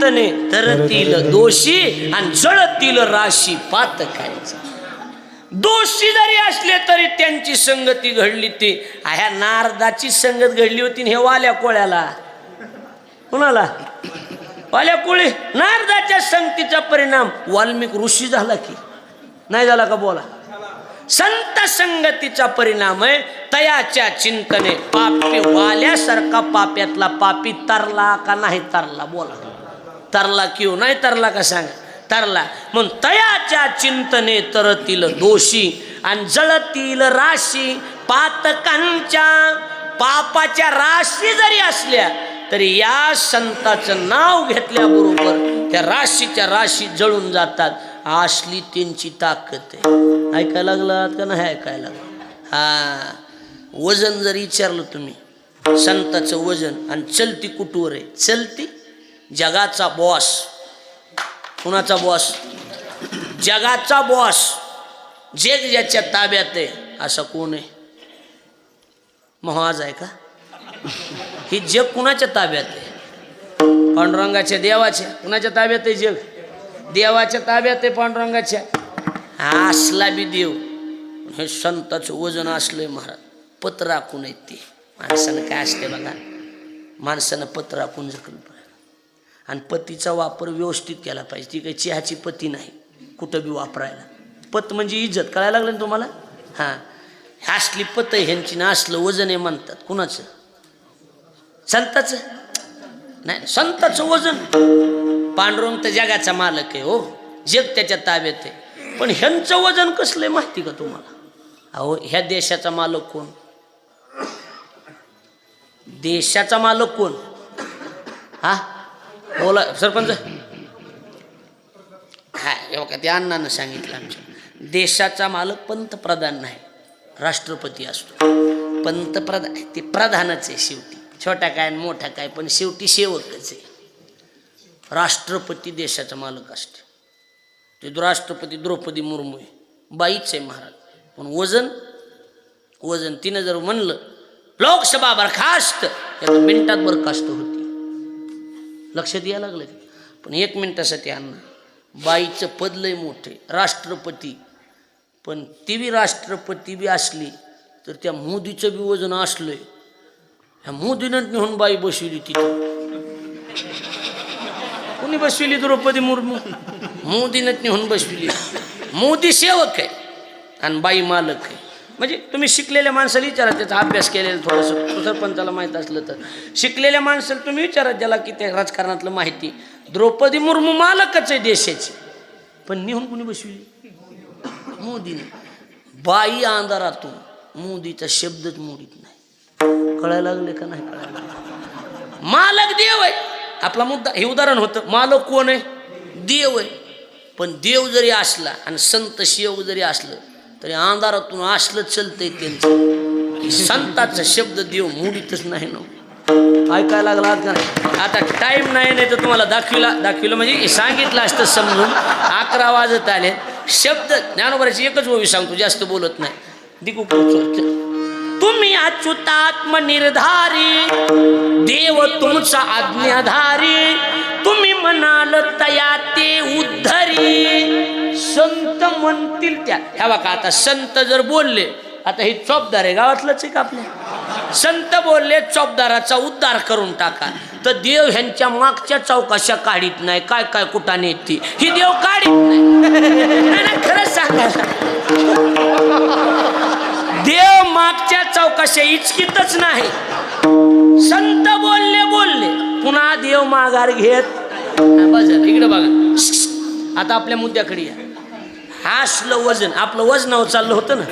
चिंतने तरतील दोषी आणि जळतील राशी पातकांचा. दोषी जरी असले तरी त्यांची संगती घडली. ती ह्या नारदाची संगत घडली होती हे वाल्या कोळ्याला. कुणाला? वाल्या कोळी. नारदाच्या संगतीचा परिणाम वाल्मिक ऋषी झाला की नाही झाला का? बोला. संत संगतीचा परिणाम आहे. तयाच्या चिंतने पापी वाल्यासारखा पाप्यातला पापी तरला का नाही तरला? बोला. तरला किंवा नाही तरला का सांगा? तरला. म्हणून तयाच्या चिंतने तरतील दोषी आणि जळतील राशी पातकांच्या. पापाच्या राशी जरी असल्या तरी या संताचं नाव घेतल्याबरोबर त्या राशीच्या राशी जळून जातात. असली त्यांची ताकद आहे. ऐकायला लागलात का नाही ऐकायला लागलं? हा, वजन जर विचारलं तुम्ही संताचं वजन आणि चलती कुठवर आहे? चलती जगाचा बॉस. कुणाचा बॉस? जगाचा बॉस. जग ज्याच्या ताब्यात आहे असं कोण आहे? महाज आहे का? ही जग कुणाच्या ताब्यात आहे? पांडुरंगाच्या, देवाच्या. कुणाच्या ताब्यात आहे जग? देवाच्या ताब्यात आहे, पांडुरंगाच्या. असला बी देव. हे संताचं वजन असलंय महाराज. पत्र राखून आहेत ते. माणसानं काय असते बघा, माणसानं पत्र राखून जखल पाहिजे आणि पतीचा वापर व्यवस्थित केला पाहिजे. ती काही चहाची पती नाही कुठं बी वापरायला. पत म्हणजे इज्जत. कळायला लागलं ना तुम्हाला? हां, असली पत आहे ह्यांची ना असलं वजन आहे म्हणतात. कुणाचं? संताचं नाही. संताचं वजन. पांडुरंग तर जगाचा मालक आहे हो, जग त्याच्या ताब्यात आहे. पण ह्यांचं वजन कसलं आहे माहिती का तुम्हाला? अहो, ह्या देशाचा मालक कोण? देशाचा मालक कोण? हा बोला सरपंच. हा एवढा ते अण्णानं सांगितलं आमच्या. देशाचा मालक पंतप्रधान नाही, राष्ट्रपती असतो. पंतप्रधान ते प्रधानच आहे शेवटी. छोटा काय मोठा काय पण शेवटी सेवकच आहे. राष्ट्रपती देशाचा मालक असते. ते राष्ट्रपती द्रौपदी मुर्मू आहे, बाईच आहे महाराज. पण वजन तिनं जर म्हणलं लोकसभा बरखास्त, एका मिनिटात बरखास्त होती. लक्षात यायला लागलं. पण 1 मिनिटासाठी अण्णा, बाईचं पद लय मोठे, राष्ट्रपती. पण ती बी राष्ट्रपती बी असली तर त्या मोदीचं बी वजन असलंय. ह्या मोदीनं नेऊन बाई बसविली तिथं. कोणी बसविली? द्रौपदी मुर्मू. मोदीनं नेऊन बसविली. मोदी सेवक आहे आणि बाई मालक आहे. म्हणजे तुम्ही शिकलेल्या माणसाला विचारा, त्याचा अभ्यास केलेला थोडंसं सरपंचाला माहीत असलं तर. शिकलेल्या माणसाला तुम्ही विचारा ज्याला की त्या राजकारणातलं माहिती. द्रौपदी मुर्मू मालकच आहे देशाची, पण नेऊन कोणी बसविली? मोदीने. बाई अंधारातून. मोदीचा शब्दच मोडीत नाही. कळायला लागले का नाही? कळायला लागले. मालक देव आहे. आपला मुद्दा हे उदाहरण होतं. मालक कोण आहे? देव आहे. पण देव जरी असला आणि संत शिव जरी असलं तरी अंधारातून असलं चलतंय त्यांचं. संताचा शब्द देव मोडीतच नाही ना. ऐकायला लागला का नाही? आता टाईम नाही तर तुम्हाला दाखविलं म्हणजे सांगितलं असतं समजून. 11 वाजत आले. शब्द ज्ञानोबराची एकच ओवी सांगतो, जास्त बोलत नाही. दिकू तुम्ही अच्युतात्म निर्धारी, देव तुमचा आज्ञाधारी. तुम्ही म्हणाल तया ते उद्धरी. संत म्हणतील त्या. ह्या बघा, आता संत जर बोलले, आता हे चौपदार आहे गावातलंच आहे का आपल्या? संत बोलले चौपदाराचा उद्धार करून टाका, तर देव ह्यांच्या मागच्या चौकशा काढीत नाही. काय काय कुठं नेती ही देव काढीत नाही. खरंच सांगायला देव मागच्या चौकशा इचकितच नाही. संत बोलले पुन्हा देव माघार घेत. इकडे बघा, आता आपल्या मुद्द्याकडे या. असलं वजन आपलं वजनावर चाललं होतं ना,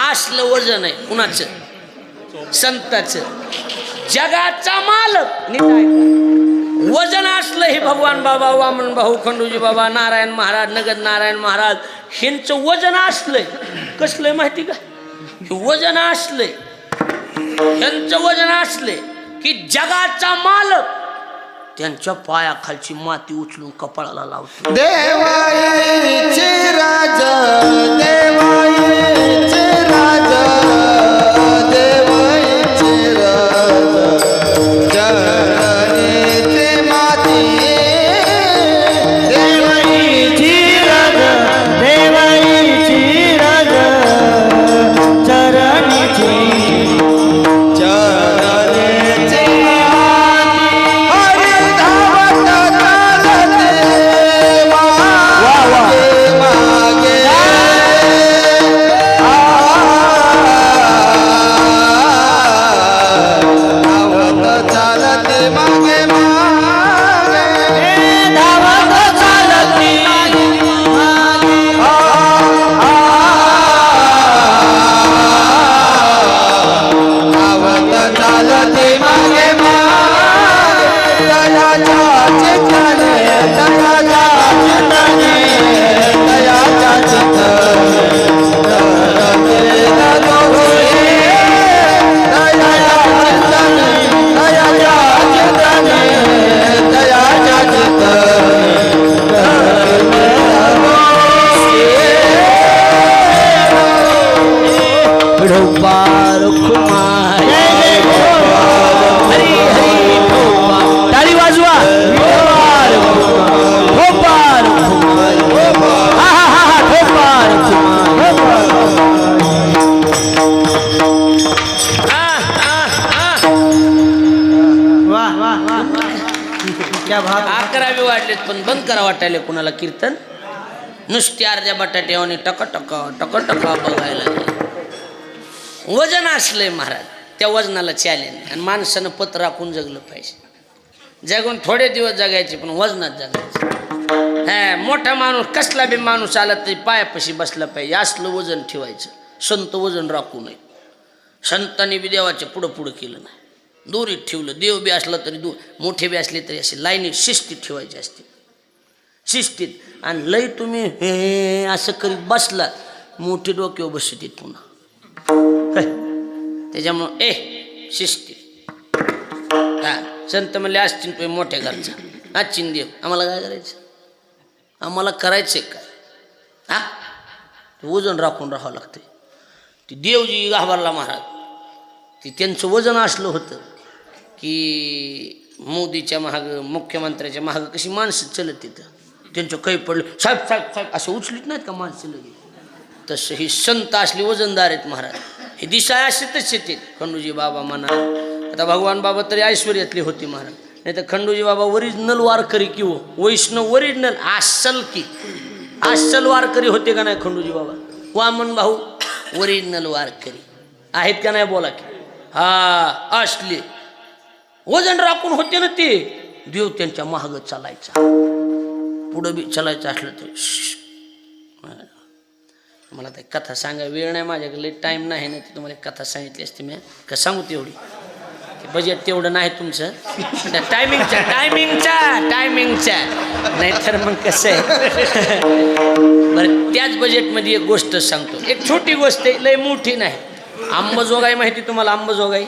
असलं वजन आहे कुणाचं? संताचं. जगाचा मालक. वजन असलं हे भगवान बाबा, वामन भाऊ, खंडूजी बाबा, नारायण महाराज, नगद नारायण महाराज, ह्यांचं वजन असलंय. कसलंय माहिती का? वजन असले, ह्यांचं वजन असले की जगाचा मालक त्यांच्या पायाखालची माती उचलून कपाळाला लावतो. देवाईचे राजा, देवाईचे राजा, देवाईचे राजा, जगण्याचे माती भाग 11 वाढलेत पण बंद करा वाटायला कुणाला कीर्तन. नुसती अर्ध्या बटाट्यावानी टका टका टका टका बघायला. वजन असलंय महाराज, त्या वजनाला चॅलेंज. आणि माणसानं पत्र राखून जगलं पाहिजे. जगून थोडे दिवस जगायचे पण वजनात जगायचे. हा मोठा माणूस कसला बी माणूस आला तरी पायापाशी बसला पाहिजे, असलं वजन ठेवायचं. संत वजन राखू नये. संतांनी बी देवाच्या पुढं पुढं केलं नाही, दोरीत ठेवलं. देव बी असला तरी मोठे बी असले तरी असे लाईनीत शिस्तीत ठेवायचे असते, शिस्तीत. आणि लई तुम्ही हे असं करीत बसला मोठे डोक्यावर बसतील पुन्हा. त्याच्यामुळं शिस्तीत. हा संत म्हणले असतील तुम्ही मोठ्या घरचा, आजचिन देव आम्हाला काय करायचं, आम्हाला करायचं आहे काय. हा वजन राखून राहावं लागतं. ती देवजी घाबरला महाराज. ती त्यांचं वजन असलं होतं की मोदीच्या महाग मुख्यमंत्र्याच्या महाग कशी माणसं चलत तिथं. त्यांचं काही पडलं साहेब साहेब साहेब असं उचलीत नाहीत का माणसं लगे, तसं ही संत असली वजनदार आहेत महाराज. हे दिसाय असे तसे ते खंडूजी बाबा म्हणा. आता भगवान बाबा तरी ऐश्वर्यातले होते महाराज, नाही तर खंडूजी बाबा ओरिजिनल वारकरी किंवा वैष्णव ओरिजिनल अस्सल वारकरी होते का नाही खंडूजी बाबा. वामन भाऊ ओरिजिनल वारकरी आहेत का नाही बोला की. हा असले वजन राखून होते ना ते. देव त्यांच्या महाग चालायचा, पुढं बी चालायचं असलं तर. मला तर कथा सांगा वेळ नाही माझ्याकडे, टाईम नाही ना. ते तुम्हाला कथा सांगितली असते मी का सांगू तेवढी. बजेट तेवढं नाही तुमचं. टायमिंगचा नाहीतर मग कसं आहे. बरं त्याच बजेटमध्ये एक गोष्ट सांगतो, एक छोटी गोष्ट आहे, लय मोठी नाही. अंबाजोगाई माहिती तुम्हाला? अंबाजोगाई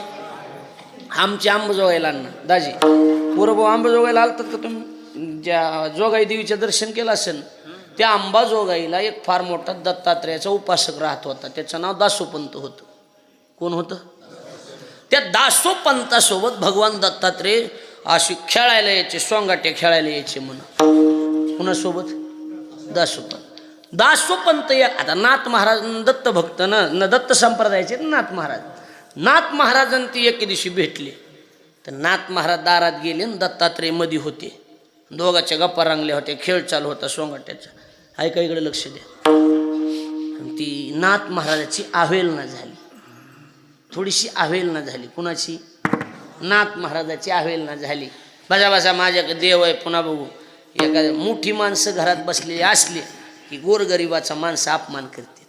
आमची अंबाजोगाईला अण्णा दाजी पूर्व अंबाजोगाईला आलतात का तुम्ही? ज्या जोगाई देवीचं दर्शन केलं असेल त्या अंबाजोगाईला एक फार मोठा दत्तात्रेयाचा उपासक राहत होता. त्याचं नाव दासोपंत होतं. कोण होतं? त्या दासोपंतासोबत भगवान दत्तात्रेय अशी खेळायला यायचे, सोंगाटे खेळायला यायचे म्हणून. कुणासोबत? दासोपंत. दासोपंत आता नाथ महाराज दत्त भक्त न दत्त संप्रदायाचे नाथ महाराज. नाथ महाराजांनी ती एके दिवशी भेटले तर नाथ महाराज दारात गेले आणि दत्तात्रेय मध्ये होते. दोघाच्या गप्पा रंगल्या होत्या, खेळ चालू होता सोंगाट्याचा. ऐका इकडे लक्ष द्या. ती नाथ महाराजाची अवहेलना झाली, थोडीशी अवहेलना झाली. कुणाची? नाथ महाराजाची अवहेलना झाली. बसा बसा माझ्याकडे देव आहे पुन्हा बघू. एखाद्या मोठी माणसं घरात बसलेली असली की गोरगरिबाचा माणसं अपमान करते.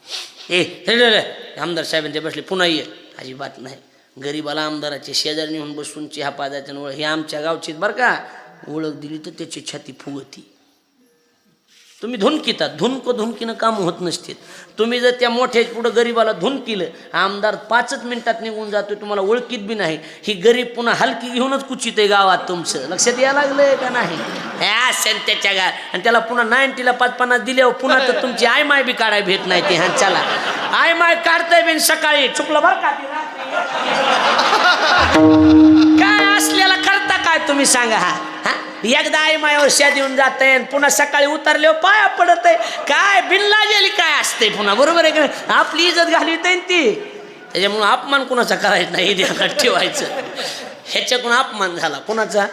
आमदार साहेब ते बसले पुन्हा ये. अजिबात नाही. गरीबाला आमदाराचे शेजारी नेऊन बसून चहा पाजायच्या ओळख. हे आमच्या गावची बरं का, ओळख दिली तर त्याची छाती फुगती. तुम्ही धुनकितात, धुनकीनं काम होत नसते. तुम्ही जर त्या मोठ्या पुढं गरीबाला धुनकिलं, आमदार 5 मिनिटात निघून जातोय, तुम्हाला ओळखीत बी नाही. ही गरीब पुन्हा हलकी घेऊनच कुचित आहे गावात. तुमचं लक्षात यायला लागलंय का नाही? असेल त्याच्या गाव. आणि त्याला पुन्हा 90ला 5-50 दिल्यावर पुन्हा तर तुमची आय माय बी काढाय भेट नाही. ते हा चला आय माय काढताय बिन सकाळी चुकलं बरं का. काय असलेला करता काय तुम्ही सांगा. हा एकदा आई मायावर शा देऊन जात आहे, पुन्हा सकाळी उतरल्यावर पाया पडत आहे. काय बिनला गेली काय असते पुन्हा. बरोबर आहे का? आपली इज्जत घालवित आहे ती. त्याच्यामुळं अपमान कुणाचा करायचा नाही, ध्यानात ठेवायचं. ह्याच्याकडून अपमान झाला कुणाचा?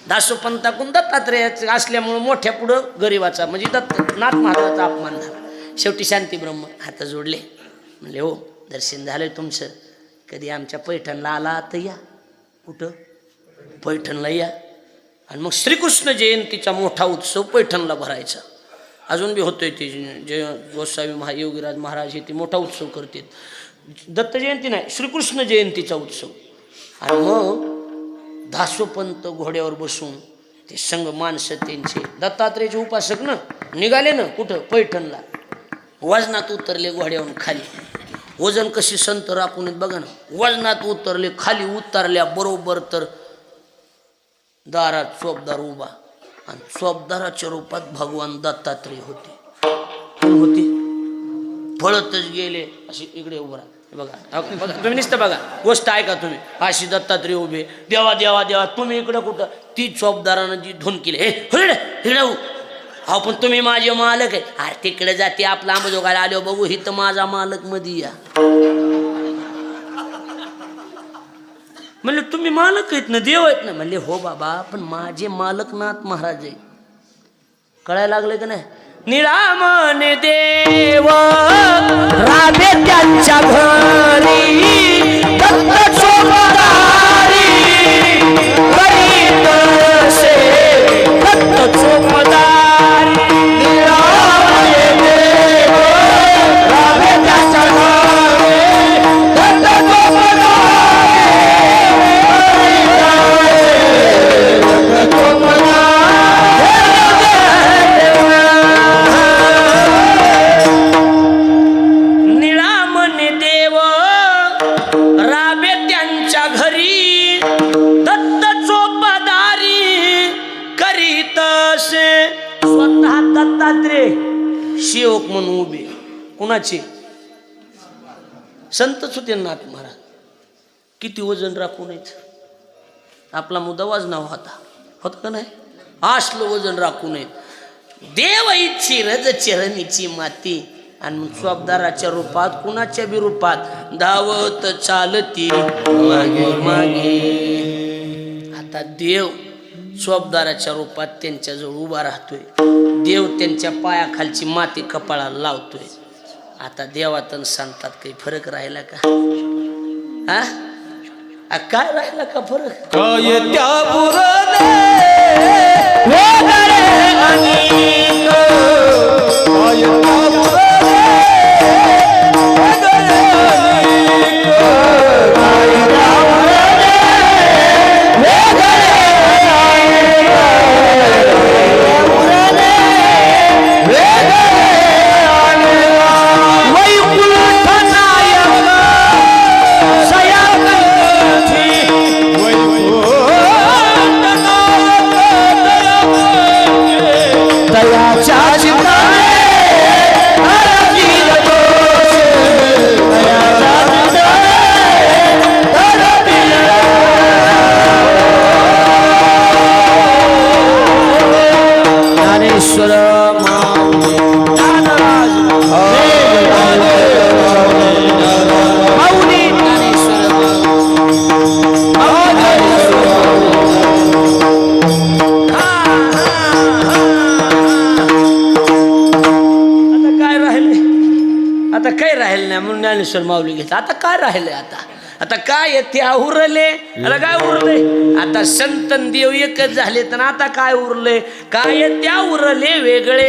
दासोपंताकडून दत्तात्रेयाचा असल्यामुळं मोठ्या पुढं गरीबाचा म्हणजे नाथ महाराजाचा अपमान झाला. शेवटी शांती ब्रह्म हात जोडले, म्हणले हो दर्शन झालंय तुमचं, कधी आमच्या पैठणला आला तर या. कुठं? पैठणला या. आणि मग श्रीकृष्ण जयंतीचा मोठा उत्सव पैठणला भरायचा. अजून बी होतोय ते. जय गोसावी योगीराज महाराज हे ते मोठा उत्सव करतात. दत्त जयंती नाही, श्रीकृष्ण जयंतीचा उत्सव. आणि मग दासोपंत घोड्यावर बसून ते संग माणसं त्यांचे दत्तात्रेयचे उपासक ना निघाले ना कुठं? पैठणला. वजनात उतरले घोड्यावरून खाली. वजन कशी संत राखून बघा ना. वजनात उतरले, खाली उतरल्या बरोबर तर दारात चोपदार उभा. आणि चोपदाराच्या रूपात भगवान दत्तात्रेय होते. होते पळतच गेले अशी इकडे उभा. बघा बघा तुम्ही नुसतं बघा गोष्ट ऐका तुम्ही. अशी दत्तात्रेय उभे, देवा देवा देवा. तुम्ही इकडं कुठं? ती चोपदारानं जी धुन केली, हे हिकडे अहो पण तुम्ही माझे मालक आहे. अरे तिकडे जाते आपला अंबाजोगाईला आलो बघू, हिथं माझा मालक मध्ये या. म्हणले तुम्ही मालक आहेत ना, देव आहेत ना? म्हणले हो बाबा, पण माझे मालकनाथ महाराज आहे. कळायला लागले का नाही? निळामन देव राबे त्यांच्या घरी, दत्त चोपदारी करीत असे, दत्त चोपदारी. निळामन देव राबे त्यांच्या घरी, दत्त चोपदारी करीत असे, दत्त चोपदारी. स्वतः दत्तात्रेय शिवक म्हणून उभे. कुणाचे? संतच होते नाथ महाराज. किती वजन राखून येत. आपला मुद्दा वजनाव होता का नाही? असलं वजन राखून येत. देव इच्छी रज चरणीची माती, आणि स्वबदाराच्या रूपात, कुणाच्या बी रूपात धावत चालती मागे मागे. आता देव स्वबदाराच्या रूपात त्यांच्याजवळ उभा राहतोय. देव त्यांच्या पायाखालची माती कपाळाला लावतोय. आता देवात आणि संतात काही फरक राहिला का? हा, काय राहिला का फरक? काय त्या पुराणे वगैरे अनेक, काय त्या पुराणे वगैरे अनेक, काय त्या पुराणे वगैरे ज्ञानेश्वर माऊली घेतला. आता काय राहिलंय? आता काय ते उरले? आता काय उरले? आता संत देव एकच झाले, तर आता काय उरले? काय त्या उरले वेगळे